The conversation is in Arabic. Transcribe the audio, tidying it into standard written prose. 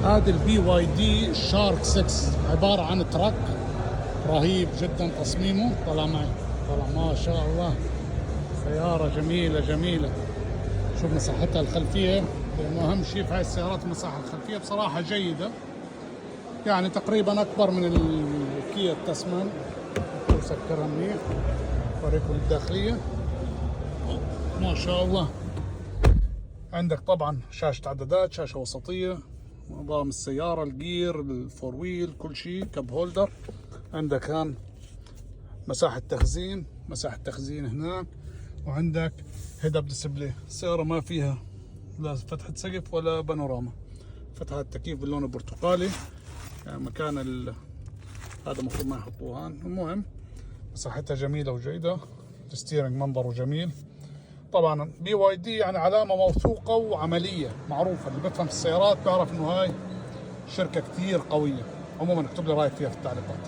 هذا البي واي دي شارك 6 عبارة عن تراك رهيب جدا تصميمه. طلع معي، طلع ما شاء الله، سيارة جميلة جميلة. شوف مساحتها الخلفية، لأنه أهم شيء في هاي السيارات المساحة الخلفية بصراحة جيدة، يعني تقريبا أكبر من الكيا التسمان. سكرها منيح، أوريكم الداخلية ما شاء الله. عندك طبعا شاشة عدادات، شاشة وسطية، نظام السيارة، الجير، الفور ويل، كل شيء، كب هولدر. عندك هان مساحة تخزين، مساحة تخزين هناك. وعندك هيد اب ديسبلاي. السيارة ما فيها لا فتحة سقف ولا بانوراما. فتحة التكييف باللون البرتقالي، يعني مكان هذا المفروض ما يحطوه هان. المهم مساحتها جميلة وجيدة، الستيرنج منظره جميل. طبعا بي واي دي يعني علامة موثوقة وعملية معروفة، اللي بفهم في السيارات بيعرف انه هاي شركة كتير قوية. عموما اكتب لي رايك فيها في التعليقات.